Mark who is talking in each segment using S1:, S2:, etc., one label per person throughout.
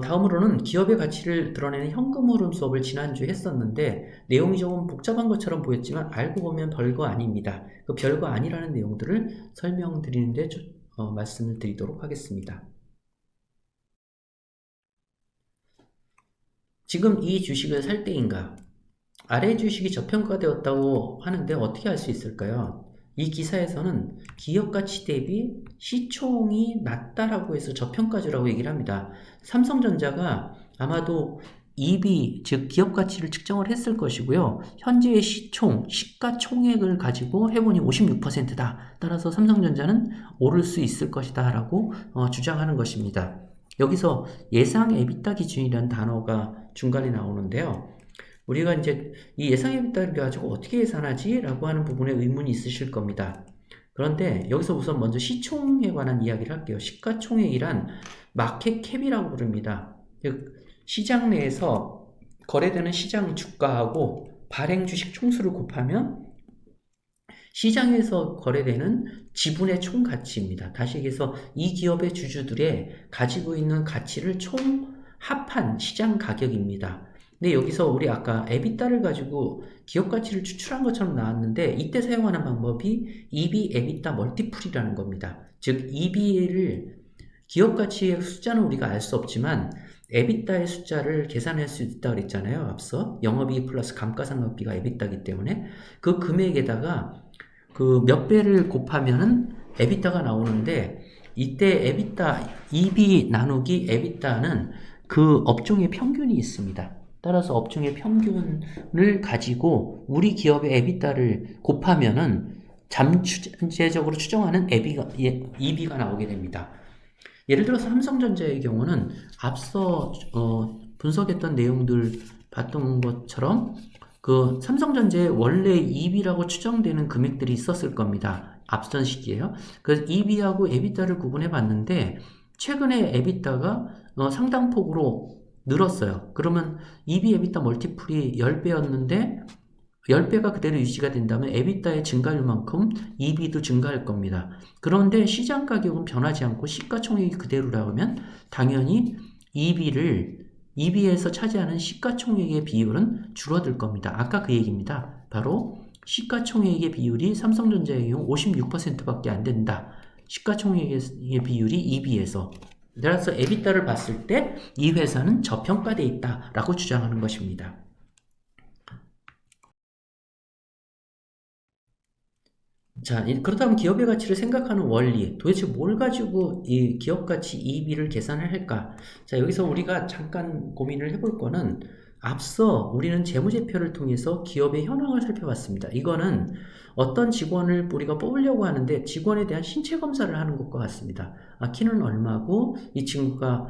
S1: 다음으로는 기업의 가치를 드러내는 현금 흐름 수업을 지난주에 했었는데 내용이 조금 복잡한 것처럼 보였지만 알고 보면 별거 아닙니다. 그 별거 아니라는 내용들을 설명드리는데 말씀을 드리도록 하겠습니다. 지금 이 주식을 살 때인가? 아래 주식이 저평가되었다고 하는데 어떻게 알 수 있을까요? 이 기사에서는 기업 가치 대비 시총이 낮다라고 해서 저평가주라고 얘기를 합니다. 삼성전자가 아마도 EB, 즉 기업 가치를 측정을 했을 것이고요. 현재의 시총, 시가총액을 가지고 해보니 56%다. 따라서 삼성전자는 오를 수 있을 것이다 라고 주장하는 것입니다. 여기서 예상 에비타 기준이라는 단어가 중간에 나오는데요. 우리가 이제 이 예상 에비타를 가지고 어떻게 계산하지? 라고 하는 부분에 의문이 있으실 겁니다. 그런데 여기서 우선 먼저 시총에 관한 이야기를 할게요. 시가총액이란 마켓캡이라고 부릅니다. 즉 시장 내에서 거래되는 시장 주가하고 발행 주식 총수를 곱하면 시장에서 거래되는 지분의 총 가치입니다. 다시 얘기해서 이 기업의 주주들의 가지고 있는 가치를 총 합한 시장 가격입니다. 근데 여기서 우리 아까 에비타를 가지고 기업 가치를 추출한 것처럼 나왔는데 이때 사용하는 방법이 EB 에비타 멀티플이라는 겁니다. 즉 EB를 기업 가치의 숫자는 우리가 알 수 없지만 에비타의 숫자를 계산할 수 있다고 그랬잖아요. 앞서 영업이익 플러스 감가상각비가 에비타이기 때문에 그 금액에다가 그 몇 배를 곱하면은 에비타가 나오는데 이때 에비타 EB 나누기 에비타는 그 업종의 평균이 있습니다. 따라서 업종의 평균을 가지고 우리 기업의 에비타를 곱하면은 잠재적으로 추정하는 EB가 나오게 됩니다. 예를 들어서 삼성전자의 경우는 앞서 분석했던 내용들 봤던 것처럼 그 삼성전자의 원래 EB라고 추정되는 금액들이 있었을 겁니다. 앞선 시기에요. 그래서 EB하고 에비타를 구분해 봤는데 최근에 에비타가 상당폭으로 늘었어요. 그러면 EB 에비타 멀티플이 10배였는데 10배가 그대로 유지가 된다면 에비타의 증가율만큼 EB도 증가할 겁니다. 그런데 시장 가격은 변하지 않고 시가총액이 그대로라면 당연히 EB에서 차지하는 시가총액의 비율은 줄어들 겁니다. 아까 그 얘기입니다. 바로 시가총액의 비율이 삼성전자의 경우 56%밖에 안 된다. 시가총액의 비율이 EB에서. 따라서 에비타를 봤을 때 이 회사는 저평가되어 있다라고 주장하는 것입니다. 자, 그렇다면 기업의 가치를 생각하는 원리, 도대체 뭘 가지고 이 기업 가치 EB를 계산을 할까? 자, 여기서 우리가 잠깐 고민을 해볼 거는 앞서 우리는 재무제표를 통해서 기업의 현황을 살펴봤습니다. 이거는 어떤 직원을 우리가 뽑으려고 하는데 직원에 대한 신체 검사를 하는 것과 같습니다. 아, 키는 얼마고 이 친구가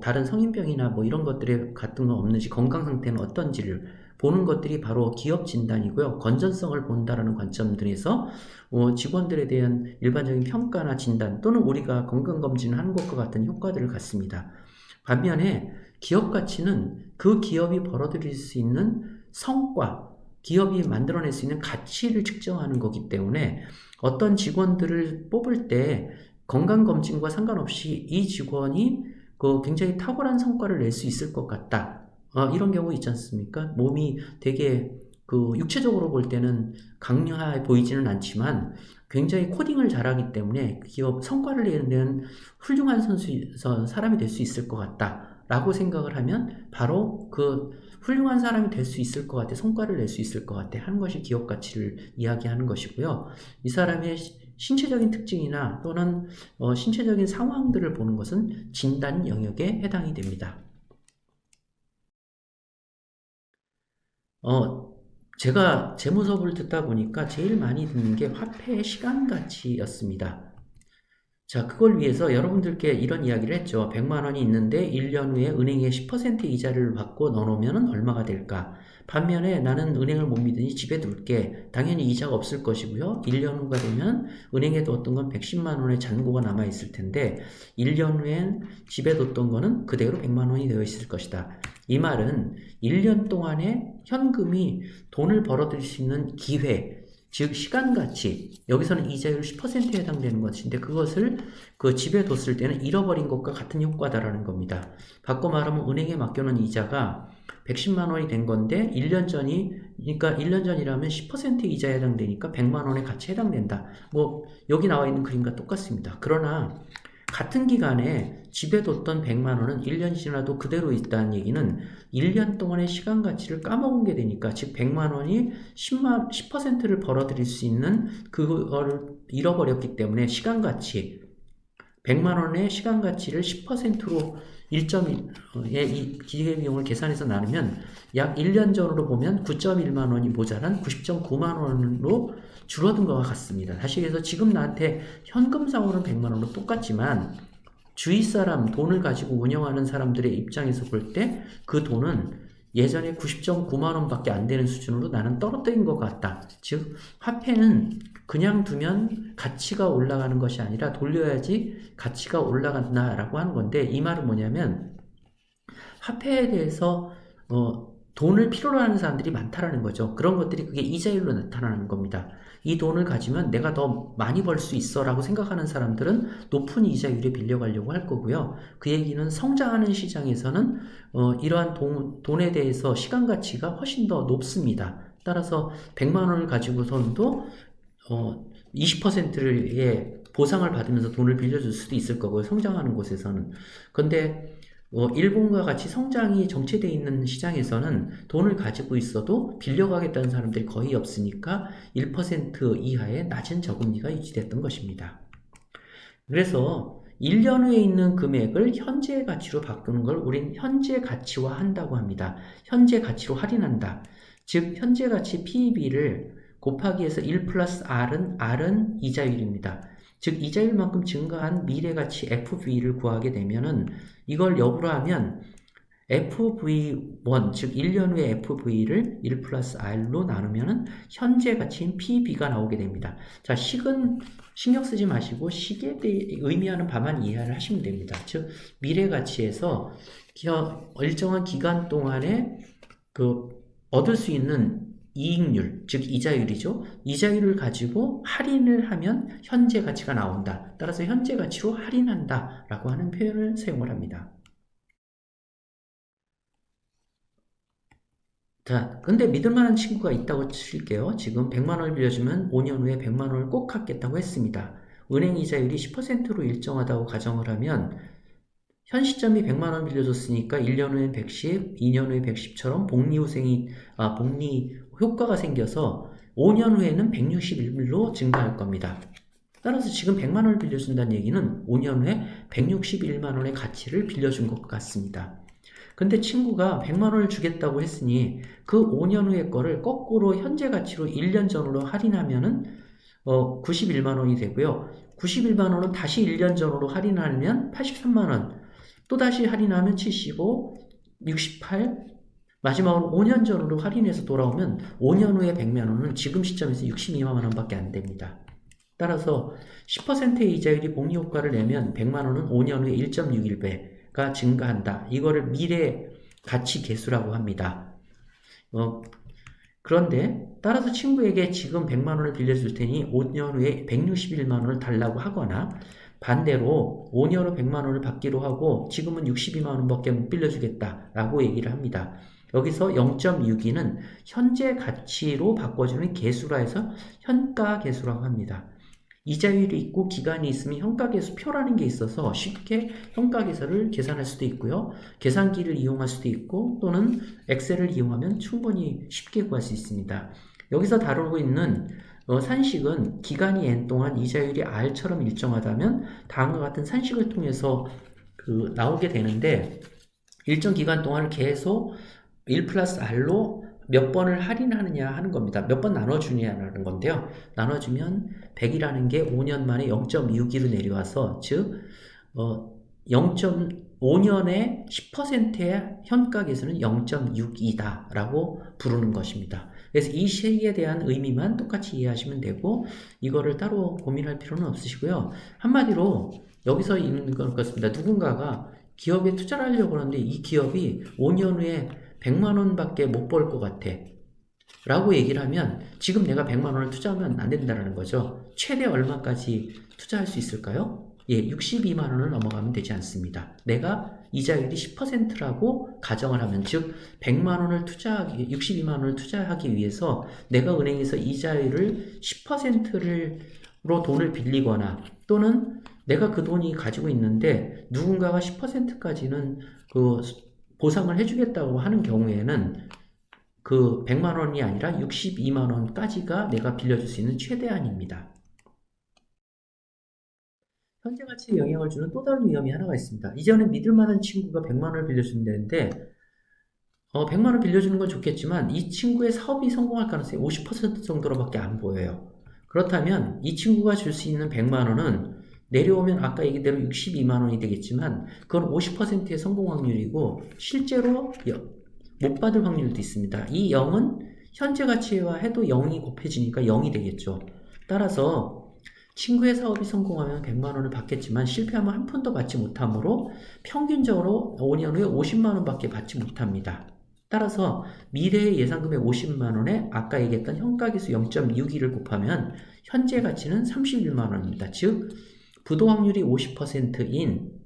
S1: 다른 성인병이나 뭐 이런 것들에 같은 거 없는지 건강 상태는 어떤지를 보는 것들이 바로 기업 진단이고요. 건전성을 본다라는 관점들에서 직원들에 대한 일반적인 평가나 진단 또는 우리가 건강검진을 하는 것과 같은 효과들을 갖습니다. 반면에 기업 가치는 그 기업이 벌어들일 수 있는 성과, 기업이 만들어낼 수 있는 가치를 측정하는 거기 때문에 어떤 직원들을 뽑을 때 건강검진과 상관없이 이 직원이 굉장히 탁월한 성과를 낼 수 있을 것 같다. 이런 경우 있지 않습니까? 몸이 되게 육체적으로 볼 때는 강렬해 보이지는 않지만 굉장히 코딩을 잘하기 때문에 기업 성과를 내는 훌륭한 사람이 될 수 있을 것 같다라고 생각을 하면 바로 그 훌륭한 사람이 될 수 있을 것 같아, 성과를 낼 수 있을 것 같아 하는 것이 기업 가치를 이야기하는 것이고요. 이 사람의 신체적인 특징이나 또는 신체적인 상황들을 보는 것은 진단 영역에 해당이 됩니다. 제가 재무 수업을 듣다 보니까 제일 많이 듣는 게 화폐의 시간 가치였습니다. 자, 그걸 위해서 여러분들께 이런 이야기를 했죠. 100만 원이 있는데 1년 후에 은행에 10% 이자를 받고 넣어놓으면 얼마가 될까? 반면에 나는 은행을 못 믿으니 집에 둘게. 당연히 이자가 없을 것이고요. 1년 후가 되면 은행에 뒀던 건 110만 원의 잔고가 남아있을 텐데 1년 후엔 집에 뒀던 거는 그대로 100만 원이 되어 있을 것이다. 이 말은 1년 동안에 현금이 돈을 벌어들일 수 있는 기회, 즉 시간 가치, 여기서는 이자율 10%에 해당되는 것인데 그것을 그 집에 뒀을 때는 잃어버린 것과 같은 효과다라는 겁니다. 바꿔 말하면 은행에 맡겨놓은 이자가 110만 원이 된 건데 1년 전이 그러니까 1년 전이라면 10% 이자에 해당되니까 100만 원의 가치에 해당된다. 뭐 여기 나와 있는 그림과 똑같습니다. 그러나 같은 기간에 집에 뒀던 100만 원은 1년 지나도 그대로 있다는 얘기는 1년 동안의 시간 가치를 까먹은 게 되니까 즉 100만 원이 10%를 벌어들일 수 있는 그거를 잃어버렸기 때문에 시간 가치 100만 원의 시간 가치를 10%로 1점의 이 기계비용을 계산해서 나누면 약 1년 전으로 보면 9.1만 원이 모자란 90.9만 원으로 줄어든 것과 같습니다. 다시 해서 지금 나한테 현금상으로는 100만 원은 똑같지만 주위 사람, 돈을 가지고 운영하는 사람들의 입장에서 볼 때 그 돈은 예전에 90.9만 원밖에 안 되는 수준으로 나는 떨어뜨린 것 같다. 즉 화폐는 그냥 두면 가치가 올라가는 것이 아니라 돌려야지 가치가 올라간다라고 하는 건데 이 말은 뭐냐면 화폐에 대해서 돈을 필요로 하는 사람들이 많다라는 거죠. 그런 것들이 그게 이자율로 나타나는 겁니다. 이 돈을 가지면 내가 더 많이 벌 수 있어 라고 생각하는 사람들은 높은 이자율에 빌려가려고 할 거고요. 그 얘기는 성장하는 시장에서는 이러한 돈에 대해서 시간 가치가 훨씬 더 높습니다. 따라서 100만 원을 가지고선도 20%의 보상을 받으면서 돈을 빌려줄 수도 있을 거고요. 성장하는 곳에서는. 근데 일본과 같이 성장이 정체되어 있는 시장에서는 돈을 가지고 있어도 빌려가겠다는 사람들이 거의 없으니까 1% 이하의 낮은 저금리가 유지됐던 것입니다. 그래서 1년 후에 있는 금액을 현재 가치로 바꾸는 걸 우린 현재 가치화 한다고 합니다. 현재 가치로 할인한다. 즉 현재 가치 PEB를 곱하기 해서 1 플러스 R은 이자율입니다. 즉 이자율만큼 증가한 미래가치 FV를 구하게 되면은 이걸 역으로 하면 FV1 즉 1년 후의 FV를 1 플러스 R로 나누면은 현재 가치인 PB가 나오게 됩니다. 자, 식은 신경 쓰지 마시고 식에 대해 의미하는 바만 이해를 하시면 됩니다. 즉 미래 가치에서 일정한 기간 동안에 얻을 수 있는 이익률, 즉 이자율이죠. 이자율을 가지고 할인을 하면 현재 가치가 나온다. 따라서 현재 가치로 할인한다 라고 하는 표현을 사용을 합니다. 자, 근데 믿을만한 친구가 있다고 칠게요. 지금 100만 원을 빌려주면 5년 후에 100만 원을 꼭 갚겠다고 했습니다. 은행 이자율이 10%로 일정하다고 가정을 하면 현 시점이 100만 원 빌려줬으니까 1년 후엔 110, 2년 후에 110처럼 복리 효과가 생겨서 5년 후에는 161로 증가할 겁니다. 따라서 지금 100만 원을 빌려준다는 얘기는 5년 후에 161만 원의 가치를 빌려준 것 같습니다. 근데 친구가 100만 원을 주겠다고 했으니 그 5년 후의 거를 거꾸로 현재 가치로 1년 전으로 할인하면은 91만 원이 되고요. 91만 원은 다시 1년 전으로 할인하면 83만 원. 또 다시 할인하면 75, 68, 마지막으로 5년 전으로 할인해서 돌아오면 5년 후에 100만 원은 지금 시점에서 62만 원밖에 안 됩니다. 따라서 10%의 이자율이 복리 효과를 내면 100만 원은 5년 후에 1.61배가 증가한다. 이거를 미래 가치 계수라고 합니다. 그런데 따라서 친구에게 지금 100만 원을 빌려줄 테니 5년 후에 161만 원을 달라고 하거나 반대로 5년 후 100만 원을 받기로 하고 지금은 62만 원밖에 못 빌려주겠다라고 얘기를 합니다. 여기서 0.62는 현재 가치로 바꿔주는 계수라 해서 현가 계수라고 합니다. 이자율이 있고 기간이 있으면 현가계수표라는 게 있어서 쉽게 현가계산을 계산할 수도 있고요. 계산기를 이용할 수도 있고 또는 엑셀을 이용하면 충분히 쉽게 구할 수 있습니다. 여기서 다루고 있는 산식은 기간이 n 동안 이자율이 r처럼 일정하다면 다음과 같은 산식을 통해서 나오게 되는데 일정 기간 동안을 계속 1 플러스 r로 몇 번을 할인하느냐 하는 겁니다. 몇 번 나눠주냐라는 건데요. 나눠주면 100이라는 게 5년 만에 0.62로 내려와서 즉 0.5년에 10%의 현가계수는 0.62다 라고 부르는 것입니다. 그래서 이 식에 대한 의미만 똑같이 이해하시면 되고 이거를 따로 고민할 필요는 없으시고요. 한마디로 여기서 있는 것 같습니다. 누군가가 기업에 투자를 하려고 하는데 이 기업이 5년 후에 100만 원밖에 못 벌 것 같아. 라고 얘기를 하면 지금 내가 100만 원을 투자하면 안 된다는 거죠. 최대 얼마까지 투자할 수 있을까요? 예, 62만 원을 넘어가면 되지 않습니다. 내가 이자율이 10%라고 가정을 하면, 즉 100만 원을 투자하기, 62만 원을 투자하기 위해서 내가 은행에서 이자율을 10%로 돈을 빌리거나, 또는 내가 그 돈이 가지고 있는데 누군가가 10%까지는 그 보상을 해주겠다고 하는 경우에는 그 100만 원이 아니라 62만 원까지가 내가 빌려줄 수 있는 최대한입니다. 현재 가치에 영향을 주는 또 다른 위험이 하나가 있습니다. 이전에 믿을 만한 친구가 100만 원을 빌려준다는데 100만 원 빌려주는 건 좋겠지만 이 친구의 사업이 성공할 가능성이 50% 정도로밖에 안 보여요. 그렇다면 이 친구가 줄 수 있는 100만 원은 내려오면 아까 얘기대로 62만 원이 되겠지만 그건 50%의 성공 확률이고 실제로 못 받을 확률도 있습니다. 이 0은 현재 가치와 해도 0이 곱해지니까 0이 되겠죠. 따라서 친구의 사업이 성공하면 100만 원을 받겠지만 실패하면 한 푼도 받지 못하므로 평균적으로 5년 후에 50만 원밖에 받지 못합니다. 따라서 미래의 예상금액 50만 원에 아까 얘기했던 현가계수 0.62를 곱하면 현재 가치는 31만 원입니다. 즉 부도 확률이 50%인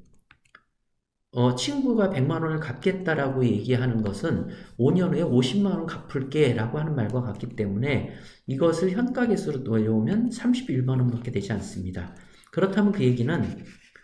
S1: 친구가 100만 원을 갚겠다라고 얘기하는 것은 5년 후에 50만 원 갚을게 라고 하는 말과 같기 때문에 이것을 현가계수로 넣어오면 31만 원밖에 되지 않습니다. 그렇다면 그 얘기는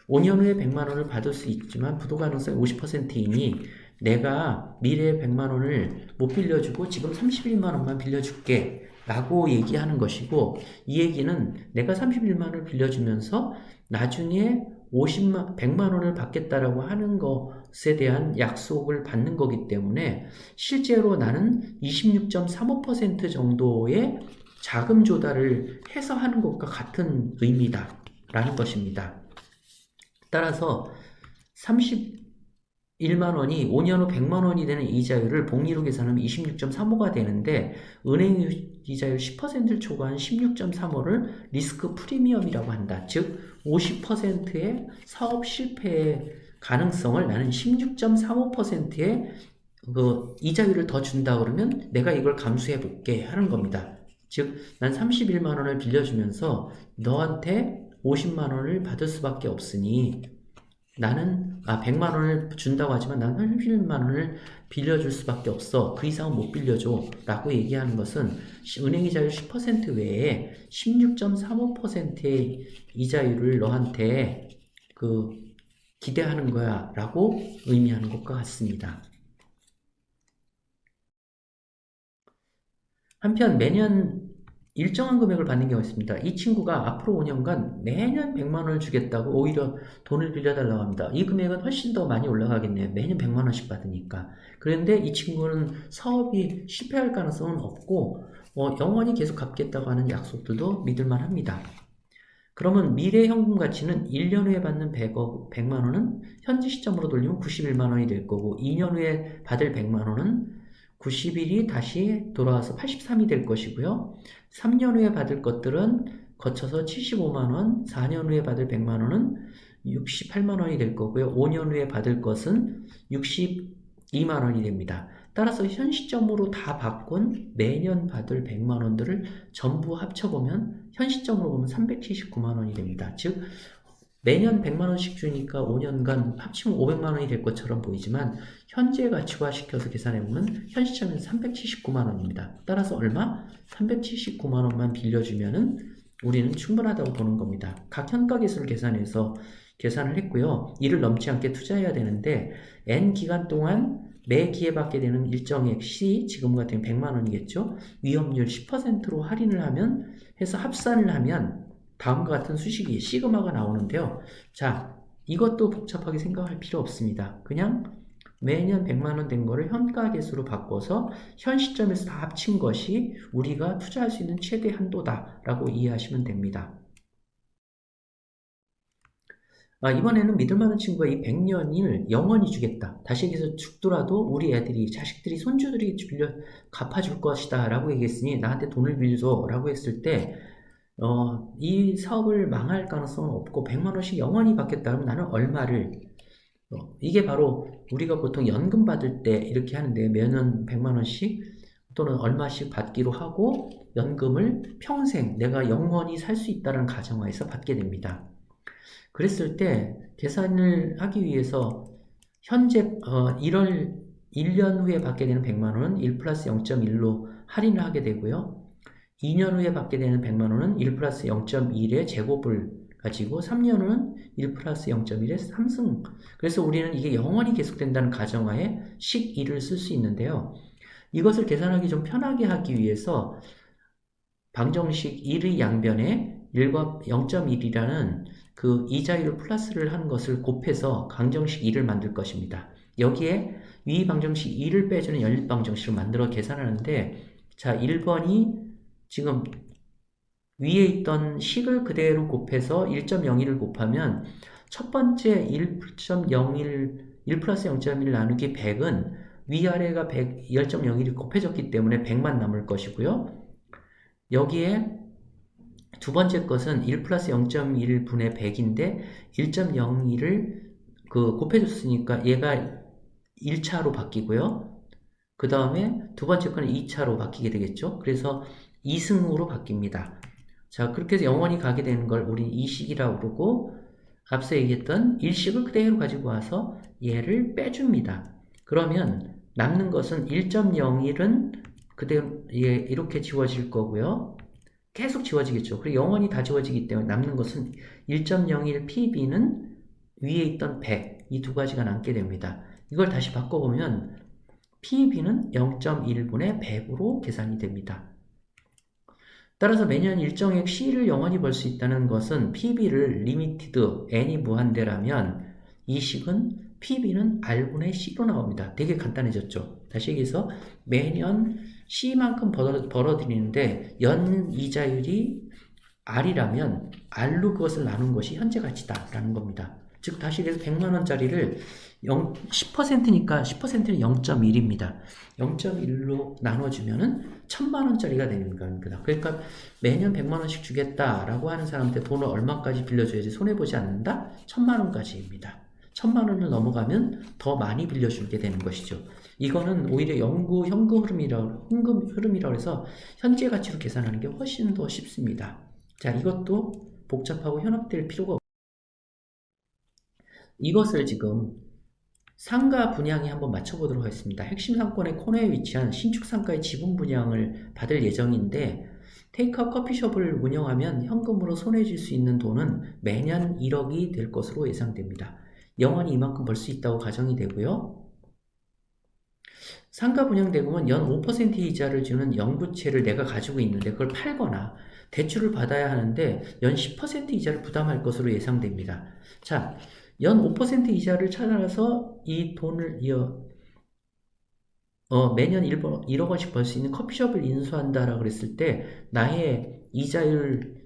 S1: 5년 후에 100만 원을 받을 수 있지만 부도 가능성이 50%이니 내가 미래에 100만 원을 못 빌려주고 지금 31만 원만 빌려줄게 라고 얘기하는 것이고, 이 얘기는 내가 31만 원을 빌려주면서 나중에 100만 원을 받겠다라고 하는 것에 대한 약속을 받는 거기 때문에 실제로 나는 26.35% 정도의 자금 조달을 해서 하는 것과 같은 의미다 라는 것입니다. 따라서 31만 원이 5년 후 100만 원이 되는 이자율을 복리로 계산하면 26.35가 되는데 은행 이자율 10%를 초과한 16.35를 리스크 프리미엄이라고 한다. 즉 50%의 사업 실패의 가능성을 나는 16.35%의 그 이자율을 더 준다 그러면 내가 이걸 감수해 볼게 하는 겁니다. 즉 난 31만 원을 빌려주면서 너한테 50만 원을 받을 수밖에 없으니 나는 100만 원을 준다고 하지만 난 31만 원을 빌려줄 수밖에 없어. 그 이상은 못 빌려줘 라고 얘기하는 것은 은행 이자율 10% 외에 16.35%의 이자율을 너한테 기대하는 거야 라고 의미하는 것과 같습니다. 한편 매년 일정한 금액을 받는 경우가 있습니다. 이 친구가 앞으로 5년간 매년 100만 원을 주겠다고 오히려 돈을 빌려달라고 합니다. 이 금액은 훨씬 더 많이 올라가겠네요. 매년 100만 원씩 받으니까. 그런데 이 친구는 사업이 실패할 가능성은 없고 영원히 계속 갚겠다고 하는 약속들도 믿을만 합니다. 그러면 미래 현금 가치는 1년 후에 받는 100만 원은 현재 시점으로 돌리면 91만 원이 될 거고 2년 후에 받을 100만 원은 90일이 다시 돌아와서 83이 될 것이고요. 3년 후에 받을 것들은 거쳐서 75만 원, 4년 후에 받을 100만 원은 68만 원이 될 거고요. 5년 후에 받을 것은 62만 원이 됩니다. 따라서 현 시점으로 다 바꾼 매년 받을 100만 원들을 전부 합쳐보면 현 시점으로 보면 379만 원이 됩니다. 즉 매년 100만 원씩 주니까 5년간 합치면 500만 원이 될 것처럼 보이지만 현재 가치화 시켜서 계산해보면 현 시점에서 379만 원입니다. 따라서 얼마? 379만 원만 빌려주면은 우리는 충분하다고 보는 겁니다. 각 현가계수를 계산해서 계산을 했고요. 이를 넘지 않게 투자해야 되는데 N 기간 동안 매 기에 받게 되는 일정액 시 지금 같은 100만 원이겠죠. 위험률 10%로 할인을 하면 해서 합산을 하면 다음과 같은 수식이 시그마가 나오는데요. 자, 이것도 복잡하게 생각할 필요 없습니다. 그냥 매년 100만 원 된 거를 현가계수로 바꿔서 현 시점에서 다 합친 것이 우리가 투자할 수 있는 최대 한도다라고 이해하시면 됩니다. 이번에는 믿을 만한 친구가 이 100년을 영원히 주겠다. 다시 얘기해서 죽더라도 우리 애들이, 자식들이, 손주들이 빌려 갚아줄 것이다 라고 얘기했으니 나한테 돈을 빌려줘 라고 했을 때 이 사업을 망할 가능성은 없고 100만 원씩 영원히 받겠다 그러면 나는 얼마를 이게 바로 우리가 보통 연금 받을 때 이렇게 하는데 매년 100만 원씩 또는 얼마씩 받기로 하고 연금을 평생 내가 영원히 살 수 있다는 가정하에서 받게 됩니다. 그랬을 때 계산을 하기 위해서 현재 1년 후에 받게 되는 100만 원은 1 플러스 0.1로 할인을 하게 되고요. 2년 후에 받게 되는 100만 원은 1 플러스 0.1의 제곱을 가지고 3년 후는 1 플러스 0.1의 3승. 그래서 우리는 이게 영원히 계속된다는 가정하에 식 2를 쓸 수 있는데요. 이것을 계산하기 좀 편하게 하기 위해서 방정식 1의 양변에 1과 0.1이라는 그 이자율 플러스를 한 것을 곱해서 방정식 2를 만들 것입니다. 여기에 위 방정식 2를 빼주는 연립 방정식을 만들어 계산하는데, 자, 1번이 지금 위에 있던 식을 그대로 곱해서 1.01을 곱하면 첫 번째 1 플러스 0.1 나누기 100은 위아래가 1.01이 곱해졌기 때문에 100만 남을 것이고요. 여기에 두 번째 것은 1 플러스 0.1 분의 100인데 1.01을 곱해줬으니까 얘가 1차로 바뀌고요. 그 다음에 두 번째 거는 2차로 바뀌게 되겠죠. 그래서 2승으로 바뀝니다. 자, 그렇게 해서 영원히 가게 되는 걸 우리 이식이라고 그러고, 앞서 얘기했던 일식을 그대로 가지고 와서 얘를 빼줍니다. 그러면 남는 것은 1.01은 그대로 이렇게 지워질 거고요. 계속 지워지겠죠. 그리고 영원히 다 지워지기 때문에 남는 것은 1.01 PB는 위에 있던 100, 이 두 가지가 남게 됩니다. 이걸 다시 바꿔보면 PB는 0.1분의 100으로 계산이 됩니다. 따라서 매년 일정액 C를 영원히 벌 수 있다는 것은 PB를 리미티드 n이 무한대라면 이 식은 PB는 R분의 C로 나옵니다. 되게 간단해졌죠. 다시 얘기해서 매년 C만큼 벌어들이는데 연 이자율이 R이라면 R로 그것을 나눈 것이 현재 가치다라는 겁니다. 즉 다시 얘기해서 100만 원짜리를 10%니까 10%는 0.1입니다. 0.1로 나눠주면은 1000만 원짜리가 되는 겁니다. 그러니까 매년 100만 원씩 주겠다라고 하는 사람한테 돈을 얼마까지 빌려줘야지 손해보지 않는다? 1000만 원까지입니다. 1000만 원을 넘어가면 더 많이 빌려주게 되는 것이죠. 이거는 오히려 연구 현금 흐름이라고 해서 현재 가치로 계산하는 게 훨씬 더 쉽습니다. 자, 이것도 복잡하고 현혹될 필요가 없습니다. 이것을 지금 상가 분양에 한번 맞춰보도록 하겠습니다. 핵심 상권의 코너에 위치한 신축 상가의 지분 분양을 받을 예정인데, 테이크아웃 커피숍을 운영하면 현금으로 손해질 수 있는 돈은 매년 1억이 될 것으로 예상됩니다. 영원히 이만큼 벌 수 있다고 가정이 되고요. 상가 분양 대금은 연 5% 이자를 주는 영부채를 내가 가지고 있는데 그걸 팔거나 대출을 받아야 하는데 연 10% 이자를 부담할 것으로 예상됩니다. 자, 연 5% 이자를 찾아서 이 돈을 매년 1억 원씩 벌 수 있는 커피숍을 인수한다라고 그랬을 때 나의 이자율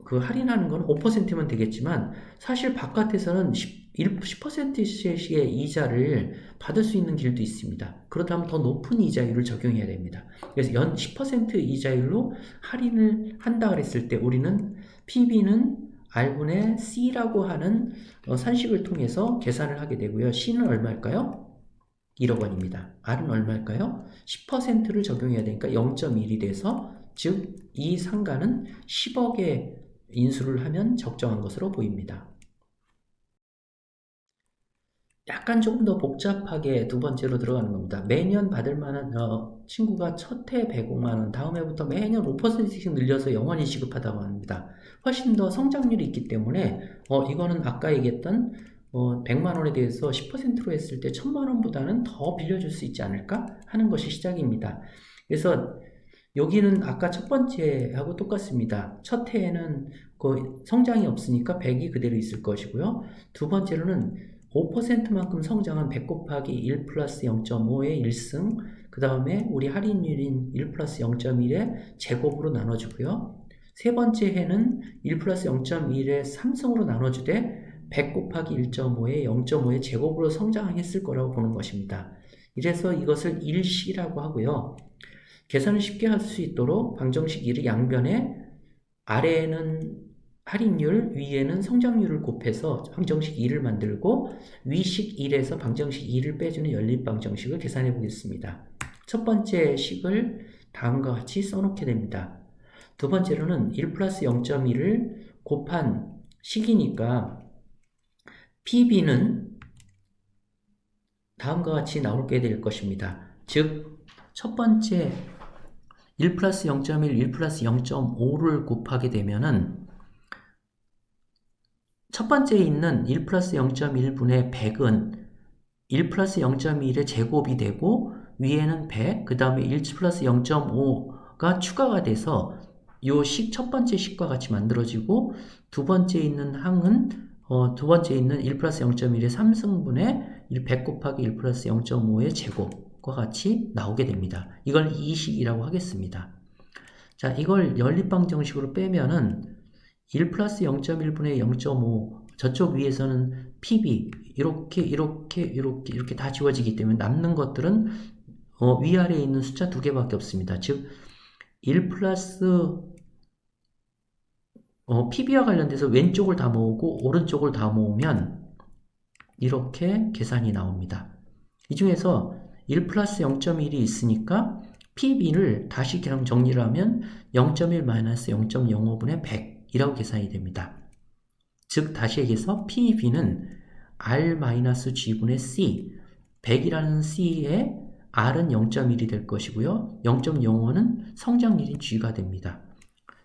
S1: 할인하는 건 5%면 되겠지만 사실 바깥에서는 10%씩의 이자를 받을 수 있는 길도 있습니다. 그렇다면 더 높은 이자율을 적용해야 됩니다. 그래서 연 10% 이자율로 할인을 한다 그랬을 때 우리는 PB는 R분의 C라고 하는 산식을 통해서 계산을 하게 되고요. C는 얼마일까요? 1억 원입니다. R은 얼마일까요? 10%를 적용해야 되니까 0.1이 돼서 즉 이 상가는 10억에 인수를 하면 적정한 것으로 보입니다. 약간 조금 더 복잡하게 두 번째로 들어가는 겁니다. 매년 받을 만한 친구가 첫 해 105만 원, 다음 해부터 매년 5%씩 늘려서 영원히 지급하다고 합니다. 훨씬 더 성장률이 있기 때문에 이거는 아까 얘기했던 100만 원에 대해서 10%로 했을 때 1000만 원보다는 더 빌려줄 수 있지 않을까 하는 것이 시작입니다. 그래서 여기는 아까 첫 번째하고 똑같습니다. 첫 해에는 성장이 없으니까 100이 그대로 있을 것이고요. 두 번째로는 5%만큼 성장한 100 곱하기 1 플러스 0.5의 1승, 그 다음에 우리 할인율인 1 플러스 0.1의 제곱으로 나눠주고요. 세 번째 해는 1 플러스 0.1의 3승으로 나눠주되 100 곱하기 1.5의 0.5의 제곱으로 성장했을 거라고 보는 것입니다. 이래서 이것을 일시라고 하고요. 계산을 쉽게 할 수 있도록 방정식 1의 양변에 아래에는 할인율, 위에는 성장률을 곱해서 방정식 2를 만들고 위식 1에서 방정식 2를 빼주는 연립 방정식을 계산해 보겠습니다. 첫 번째 식을 다음과 같이 써놓게 됩니다. 두 번째로는 1 플러스 0.1을 곱한 식이니까 PB는 다음과 같이 나오게 될 것입니다. 즉, 첫 번째 1 플러스 0.1, 1 플러스 0.5를 곱하게 되면은 첫 번째에 있는 1 플러스 0.1분의 100은 1 플러스 0.1의 제곱이 되고 위에는 100, 그 다음에 1 플러스 0.5가 추가가 돼서 요 식 첫 번째 식과 같이 만들어지고 두 번째에 있는 항은 두 번째에 있는 1 플러스 0.1의 3승분의 100 곱하기 1 플러스 0.5의 제곱과 같이 나오게 됩니다. 이걸 이 식이라고 하겠습니다. 자, 이걸 연립방정식으로 빼면은 1 플러스 0.1분의 0.5 저쪽 위에서는 PB 이렇게 다 지워지기 때문에 남는 것들은 위아래에 있는 숫자 두 개밖에 없습니다. 즉 1 플러스 PB와 관련돼서 왼쪽을 다 모으고 오른쪽을 다 모으면 이렇게 계산이 나옵니다. 이 중에서 1 플러스 0.1이 있으니까 PB를 다시 그냥 정리를 하면 0.1 마이너스 0.05분의 100이라고 계산이 됩니다. 즉 다시 얘기해서 PB는 R-G분의 C 100이라는 C에 R은 0.1이 될 것이고요. 0.05는 성장률인 G가 됩니다.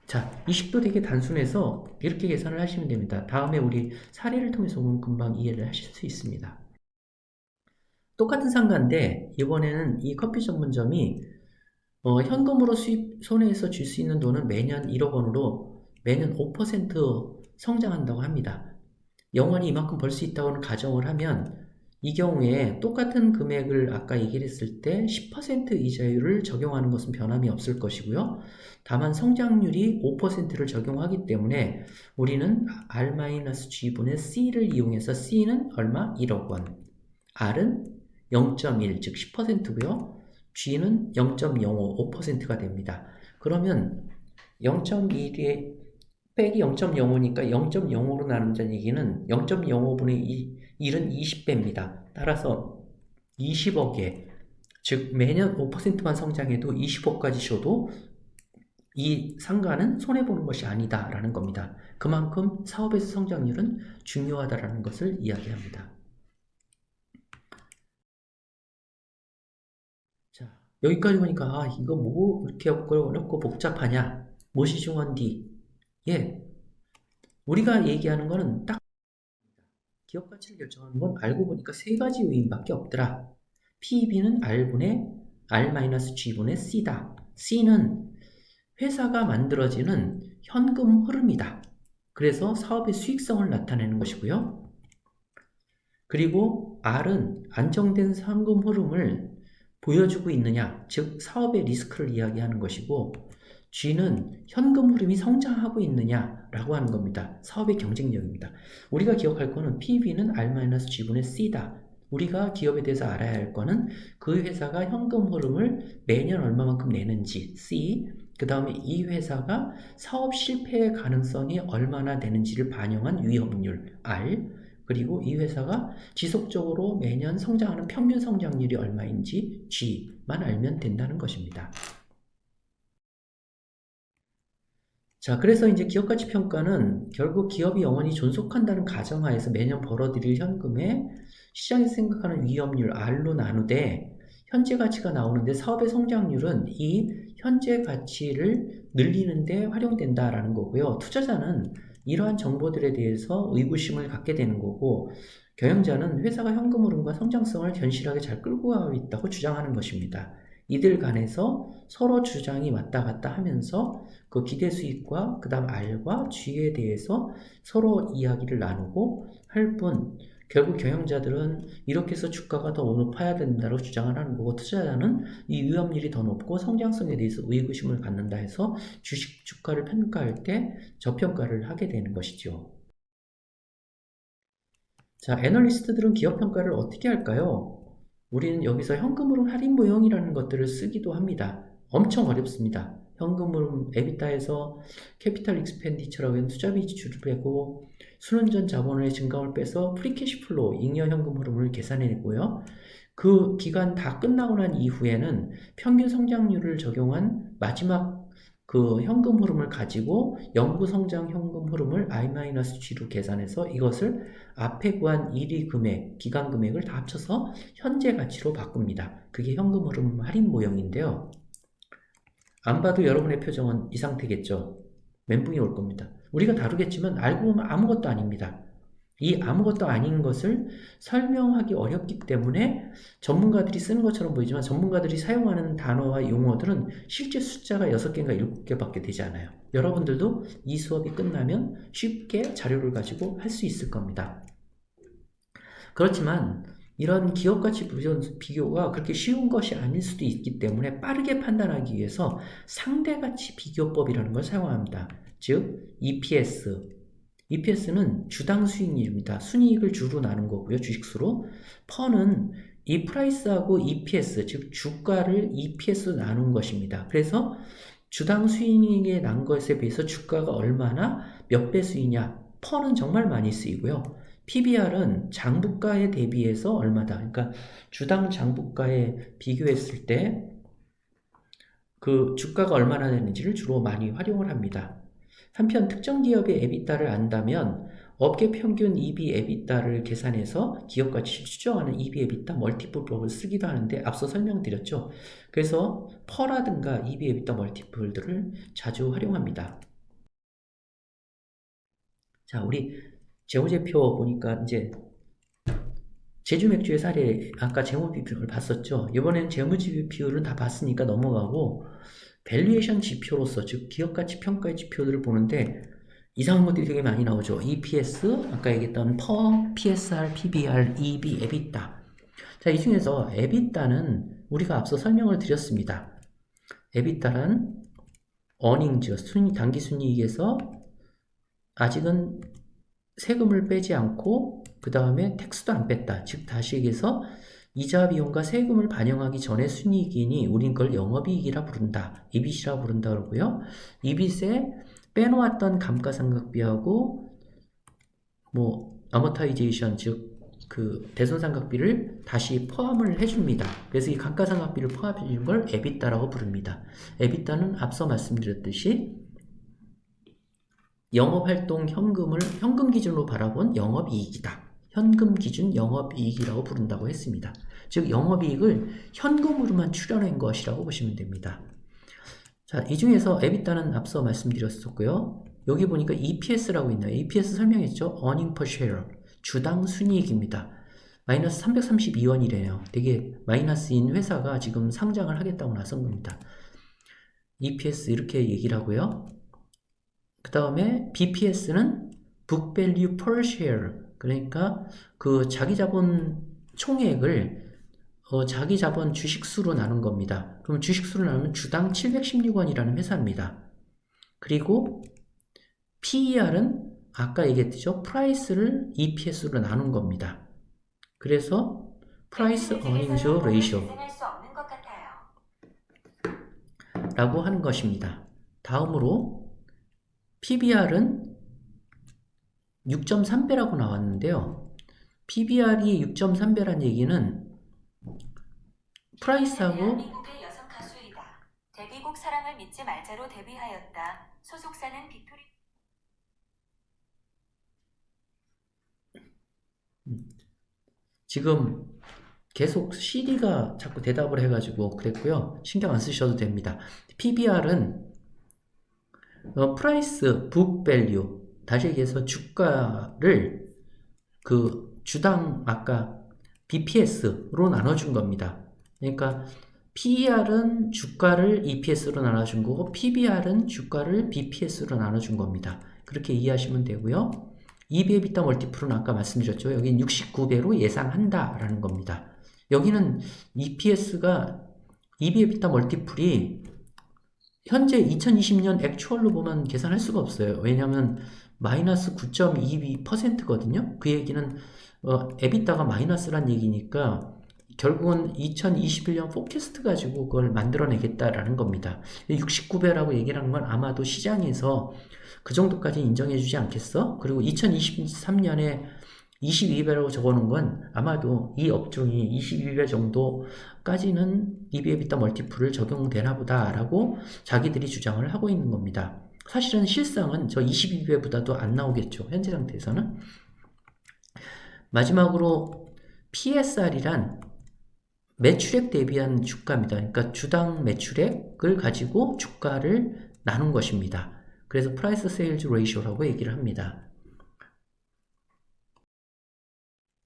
S1: 자, 이 식도 되게 단순해서 이렇게 계산을 하시면 됩니다. 다음에 우리 사례를 통해서 보면 금방 이해를 하실 수 있습니다. 똑같은 상가인데 이번에는 이 커피 전문점이 현금으로 손해에서 줄 수 있는 돈은 매년 1억 원으로 매년 5% 성장한다고 합니다. 영원히 이만큼 벌 수 있다고는 가정을 하면 이 경우에 똑같은 금액을 아까 얘기를 했을 때 10% 이자율을 적용하는 것은 변함이 없을 것이고요. 다만 성장률이 5%를 적용하기 때문에 우리는 R-G분의 C를 이용해서 C는 얼마? 1억 원. R은 0.1, 즉 10%고요. G는 0.05, 5%가 됩니다. 그러면 0.1에 빼기 0.05니까 0.05로 나눈다는 얘기는 0.05분의 1은 20배입니다. 따라서 20억에 즉 매년 5%만 성장해도 20억까지 줘도 이 상가는 손해보는 것이 아니다라는 겁니다. 그만큼 사업에서 성장률은 중요하다라는 것을 이야기합니다. 자, 여기까지 보니까 이거 뭐 이렇게 어렵고 복잡하냐? 무엇이 중요한디? 예, 우리가 얘기하는 거는 딱 기업 가치를 결정하는 건 알고 보니까 세 가지 요인밖에 없더라. PEB는 R-G분의 C다. C는 회사가 만들어지는 현금 흐름이다. 그래서 사업의 수익성을 나타내는 것이고요. 그리고 R은 안정된 현금 흐름을 보여주고 있느냐, 즉 사업의 리스크를 이야기하는 것이고 G는 현금 흐름이 성장하고 있느냐라고 하는 겁니다. 사업의 경쟁력입니다. 우리가 기억할 거는 PB는 R-G분의 C다. 우리가 기업에 대해서 알아야 할 거는 그 회사가 현금 흐름을 매년 얼마만큼 내는지 C, 그 다음에 이 회사가 사업 실패의 가능성이 얼마나 되는지를 반영한 위험률 R, 그리고 이 회사가 지속적으로 매년 성장하는 평균 성장률이 얼마인지 G만 알면 된다는 것입니다. 자, 그래서 이제 기업가치평가는 결국 기업이 영원히 존속한다는 가정하에서 매년 벌어들일 현금에 시장에서 생각하는 위험률 R로 나누되 현재 가치가 나오는데 사업의 성장률은 이 현재 가치를 늘리는 데 활용된다라는 거고요. 투자자는 이러한 정보들에 대해서 의구심을 갖게 되는 거고 경영자는 회사가 현금 흐름과 성장성을 견실하게 잘 끌고 가고 있다고 주장하는 것입니다. 이들 간에서 서로 주장이 왔다 갔다 하면서 그 기대 수익과 그 다음 R과 G에 대해서 서로 이야기를 나누고 할 뿐 결국 경영자들은 이렇게 해서 주가가 더 높아야 된다고 주장을 하는 거고 투자자는 이 위험률이 더 높고 성장성에 대해서 의구심을 갖는다 해서 주식 주가를 평가할 때 저평가를 하게 되는 것이죠. 자, 애널리스트들은 기업 평가를 어떻게 할까요? 우리는 여기서 현금흐름 할인 모형이라는 것들을 쓰기도 합니다. 엄청 어렵습니다. 현금흐름 에비타에서 캐피탈 익스펜디처라고 하는 투자비 지출을 빼고 순원전 자본의 증가를 빼서 프리캐시플로우, 잉여 현금 흐름을 계산해내고요. 그 기간 다 끝나고 난 이후에는 평균 성장률을 적용한 마지막 그 현금 흐름을 가지고 영구 성장 현금 흐름을 I-G로 계산해서 이것을 앞에 구한 1위 금액, 기간 금액을 다 합쳐서 현재 가치로 바꿉니다. 그게 현금 흐름 할인 모형인데요. 안 봐도 여러분의 표정은 이 상태겠죠. 멘붕이 올 겁니다. 우리가 다루겠지만 알고 보면 아무것도 아닙니다. 이 아무것도 아닌 것을 설명하기 어렵기 때문에 전문가들이 쓰는 것처럼 보이지만 전문가들이 사용하는 단어와 용어들은 실제 숫자가 6개인가 7개밖에 되지 않아요. 여러분들도 이 수업이 끝나면 쉽게 자료를 가지고 할 수 있을 겁니다. 그렇지만 이런 기업가치 비교가 그렇게 쉬운 것이 아닐 수도 있기 때문에 빠르게 판단하기 위해서 상대가치 비교법이라는 걸 사용합니다. 즉 EPS는 주당 수익률입니다. 순이익을 주로 나눈 거고요. 주식수로. 퍼는 이 프라이스하고 EPS, 즉 주가를 EPS로 나눈 것입니다. 그래서 주당 수익에 난 것에 비해서 주가가 얼마나 몇 배 수이냐. 퍼는 정말 많이 쓰이고요. PBR은 장부가에 대비해서 얼마다. 그러니까 주당 장부가에 비교했을 때 그 주가가 얼마나 되는지를 주로 많이 활용을 합니다. 한편 특정 기업의 EBITDA를 안다면 업계 평균 EV/EBITDA를 계산해서 기업가치를 추정하는 EV/EBITDA 멀티플법을 쓰기도 하는데 앞서 설명드렸죠. 그래서 퍼라든가 EV/EBITDA 멀티플들을 자주 활용합니다. 자, 우리 재무제표 보니까 이제 제주맥주의 사례 아까 재무지표를 봤었죠. 이번엔 재무지표를 다 봤으니까 넘어가고 밸류에이션 지표로서 즉 기업가치 평가의 지표들을 보는데 이상한 것들이 되게 많이 나오죠. EPS, 아까 얘기했던 PER, PSR, PBR, EB, EBITDA. 자, 이 중에서 EBITDA는 우리가 앞서 설명을 드렸습니다. EBITDA란 earnings, 당기순이익에서 아직은 세금을 빼지 않고 그 다음에 텍스도 안 뺐다. 즉 다시 얘기해서 이자 비용과 세금을 반영하기 전에 순이익이니 우린 그걸 영업이익이라 부른다. EBIT이라 부른다 그러고요. EBIT에 빼놓았던 감가상각비하고 아머타이제이션 즉 그 대손상각비를 다시 포함을 해줍니다. 그래서 이 감가상각비를 포함해주는 걸 EBITDA라고 부릅니다. EBITDA는 앞서 말씀드렸듯이 영업활동 현금 기준으로 바라본 영업이익이다. 현금 기준 영업이익이라고 부른다고 했습니다. 즉 영업이익을 현금으로만 출연한 것이라고 보시면 됩니다. 자, 이 중에서 EBITDA는 앞서 말씀드렸었고요. 여기 보니까 EPS라고 있나요? EPS 설명했죠? Earning per share, 주당 순이익입니다. 마이너스 332원이래요. 되게 마이너스인 회사가 지금 상장을 하겠다고 나선 겁니다. EPS 이렇게 얘기를 하고요. 그 다음에 BPS는 Book Value per Share, 그러니까 그 자기 자본 총액을 자기 자본 주식수로 나눈 겁니다. 그럼 주식수로 나누면 주당 716원이라는 회사입니다. 그리고 PER은 아까 얘기했죠. 프라이스를 EPS로 나눈 겁니다. 그래서 Price Earnings Ratio 라고 하는 것입니다. 다음으로 PBR은 6.3배라고 나왔는데요. PBR이 6.3배란 얘기는 프라이스하고
S2: 대한민국의 여성 가수이다. 데뷔곡 사랑을 믿지 말자로 데뷔하였다. 소속사는 빅토리.
S1: 지금 계속 CD가 자꾸 대답을 해가지고 그랬고요. 신경 안 쓰셔도 됩니다. PBR은 프라이스 북 밸류, 다시 얘기해서 주가를 그 주당 아까 BPS로 나눠준 겁니다. 그러니까 PER은 주가를 EPS로 나눠준 거고 PBR은 주가를 BPS로 나눠준 겁니다. 그렇게 이해하시면 되고요. EV/EBITDA 멀티플은 아까 말씀드렸죠. 여기는 69배로 예상한다 라는 겁니다. 여기는 EPS가 EV/EBITDA 멀티플이 현재 2020년 액추얼로 보면 계산할 수가 없어요. 왜냐하면 마이너스 9.22%거든요. 그 얘기는 EBITDA가 마이너스란 얘기니까 결국은 2021년 포캐스트 가지고 그걸 만들어내겠다라는 겁니다. 69배라고 얘기를 하는 건 아마도 시장에서 그 정도까지 인정해주지 않겠어? 그리고 2023년에 22배라고 적어놓은 건 아마도 이 업종이 22배 정도까지는 EV/EBITDA 멀티플을 적용되나 보다라고 자기들이 주장을 하고 있는 겁니다. 사실은 실상은 저 22배보다도 안 나오겠죠. 현재 상태에서는. 마지막으로 PSR이란 매출액 대비한 주가입니다. 그러니까 주당 매출액을 가지고 주가를 나눈 것입니다. 그래서 프라이스 세일즈 레이쇼라고 얘기를 합니다.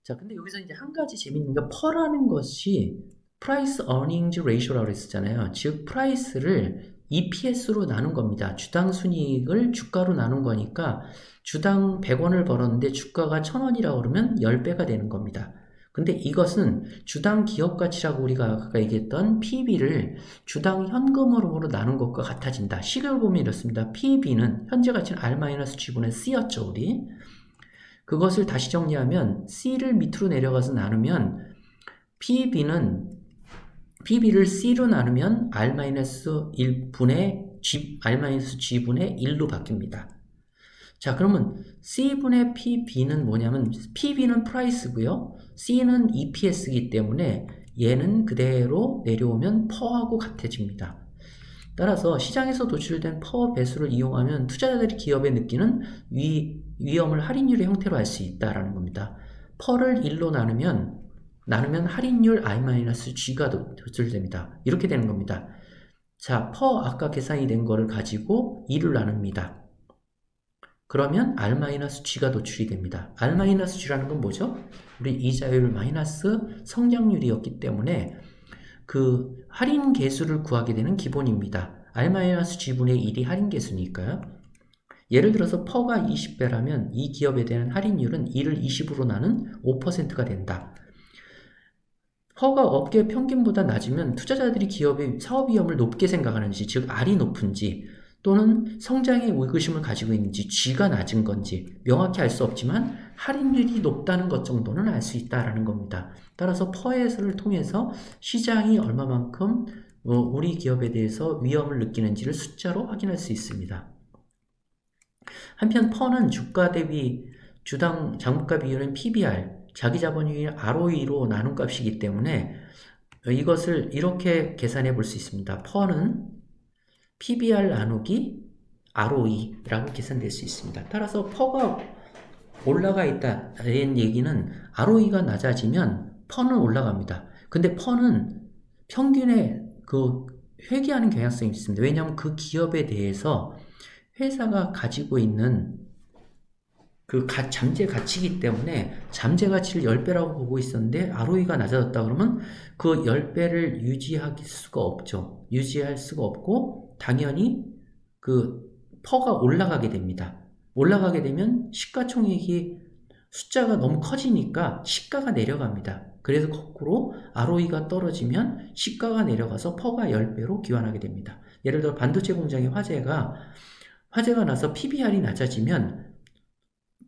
S1: 자, 근데 여기서 이제 한 가지 재밌는 게 퍼라는 것이 프라이스 어닝즈 레이쇼라고 했었잖아요. 즉 프라이스를 EPS로 나눈 겁니다. 주당 순이익을 주가로 나눈 거니까 주당 100원을 벌었는데 주가가 1000원이라고 그러면 10배가 되는 겁니다. 근데 이것은 주당 기업 가치라고 우리가 아까 얘기했던 PB를 주당 현금으로 나눈 것과 같아진다. 식을 보면 이렇습니다. PB는 현재 가치는 R-G분의 C였죠, 우리. 그것을 다시 정리하면 C를 밑으로 내려가서 나누면 PB를 C로 나누면 R-1분의 R-G분의 1로 바뀝니다. 자, 그러면 C분의 PB는 뭐냐면 PB는 프라이스고요. C는 EPS이기 때문에 얘는 그대로 내려오면 퍼하고 같아집니다. 따라서 시장에서 도출된 퍼 배수를 이용하면 투자자들이 기업에 느끼는 위험을 할인율의 형태로 알 수 있다라는 겁니다. 퍼를 1로 나누면 할인율 I-G가 도출됩니다. 이렇게 되는 겁니다. 자, 퍼 아까 계산이 된 거를 가지고 2를 나눕니다. 그러면 R-G가 도출이 됩니다. R-G라는 건 뭐죠? 우리 이자율 마이너스 성장률이었기 때문에 그 할인 계수를 구하게 되는 기본입니다. R-G분의 1이 할인 계수니까요. 예를 들어서 퍼가 20배라면 이 기업에 대한 할인율은 1을 20으로 나눈 5%가 된다. 퍼가 업계 평균보다 낮으면 투자자들이 기업의 사업 위험을 높게 생각하는지, 즉 R이 높은지 또는 성장의 의구심을 가지고 있는지 G가 낮은 건지 명확히 알 수 없지만 할인율이 높다는 것 정도는 알 수 있다라는 겁니다. 따라서 퍼에서를 통해서 시장이 얼마만큼 우리 기업에 대해서 위험을 느끼는지를 숫자로 확인할 수 있습니다. 한편 퍼는 주가 대비 주당 장부가 비율은 PBR, 자기자본율 ROE로 나눈 값이기 때문에 이것을 이렇게 계산해 볼 수 있습니다. 퍼는 PBR 나누기 ROE라고 계산될 수 있습니다. 따라서 퍼가 올라가 있다는 얘기는 ROE가 낮아지면 퍼는 올라갑니다. 근데 퍼는 평균에 회귀하는 경향성이 있습니다. 왜냐하면 그 기업에 대해서 회사가 가지고 있는 잠재 가치이기 때문에 잠재 가치를 10배라고 보고 있었는데 ROE가 낮아졌다 그러면 그 10배를 유지할 수가 없죠. 유지할 수가 없고 당연히 퍼가 올라가게 됩니다. 올라가게 되면 시가총액이 숫자가 너무 커지니까 시가가 내려갑니다. 그래서 거꾸로 ROE가 떨어지면 시가가 내려가서 퍼가 10배로 기환하게 됩니다. 예를 들어 반도체 공장의 화재가 나서 PBR이 낮아지면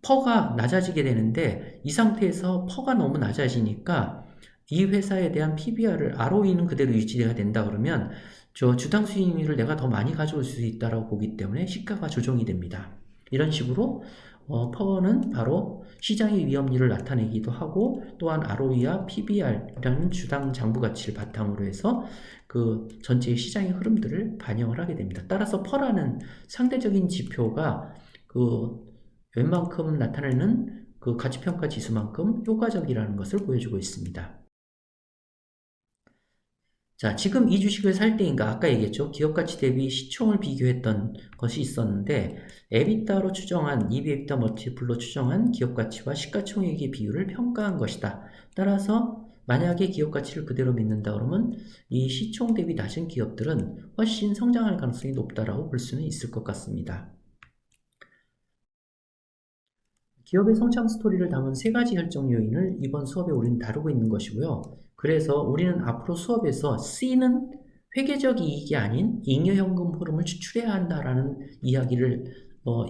S1: 퍼가 낮아지게 되는데 이 상태에서 퍼가 너무 낮아지니까 이 회사에 대한 PBR을 ROE는 그대로 유지가 된다 그러면 주당 수익률을 내가 더 많이 가져올 수 있다고 보기 때문에 시가가 조정이 됩니다. 이런 식으로 퍼는 바로 시장의 위험률을 나타내기도 하고 또한 ROE와 PBR이라는 주당 장부 가치를 바탕으로 해서 그 전체의 시장의 흐름들을 반영을 하게 됩니다. 따라서 퍼라는 상대적인 지표가 웬만큼 나타내는 그 가치평가 지수만큼 효과적이라는 것을 보여주고 있습니다. 자, 지금 이 주식을 살 때인가 아까 얘기했죠. 기업가치 대비 시총을 비교했던 것이 있었는데 EBITDA로 추정한 EV/EBITDA 멀티플로 추정한 기업가치와 시가총액의 비율을 평가한 것이다. 따라서 만약에 기업가치를 그대로 믿는다 그러면 이 시총 대비 낮은 기업들은 훨씬 성장할 가능성이 높다라고 볼 수는 있을 것 같습니다. 기업의 성장 스토리를 담은 3가지 결정 요인을 이번 수업에 우리는 다루고 있는 것이고요. 그래서 우리는 앞으로 수업에서 C는 회계적 이익이 아닌 잉여현금 흐름을 추출해야 한다라는 이야기를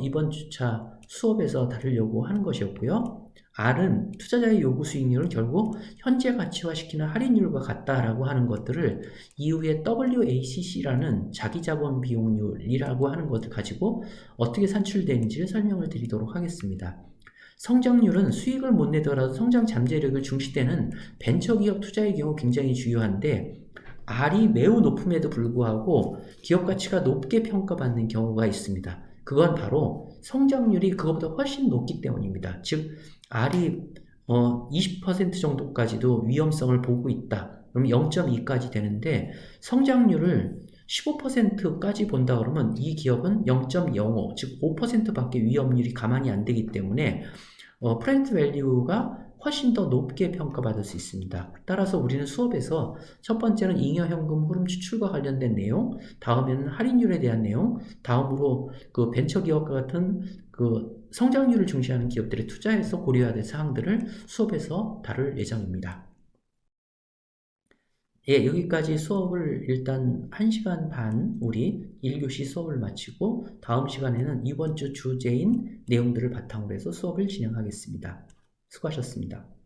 S1: 이번 주차 수업에서 다루려고 하는 것이었고요. R은 투자자의 요구 수익률을 결국 현재 가치화시키는 할인율과 같다라고 하는 것들을 이후에 WACC라는 자기자본 비용률이라고 하는 것을 가지고 어떻게 산출되는지를 설명을 드리도록 하겠습니다. 성장률은 수익을 못 내더라도 성장 잠재력을 중시되는 벤처기업 투자의 경우 굉장히 중요한데 R이 매우 높음에도 불구하고 기업 가치가 높게 평가받는 경우가 있습니다. 그건 바로 성장률이 그것보다 훨씬 높기 때문입니다. 즉 R이 20% 정도까지도 위험성을 보고 있다. 그럼 0.2까지 되는데 성장률을 15%까지 본다 그러면 이 기업은 0.05, 즉 5%밖에 위험률이 가만히 안 되기 때문에 프렌트 밸류가 훨씬 더 높게 평가받을 수 있습니다. 따라서 우리는 수업에서 첫 번째는 잉여현금 흐름 추출과 관련된 내용, 다음에는 할인율에 대한 내용, 다음으로 그 벤처기업과 같은 그 성장률을 중시하는 기업들에 투자해서 고려해야 될 사항들을 수업에서 다룰 예정입니다. 예, 여기까지 수업을 일단 1시간 반 우리 1교시 수업을 마치고 다음 시간에는 이번 주 주제인 내용들을 바탕으로 해서 수업을 진행하겠습니다. 수고하셨습니다.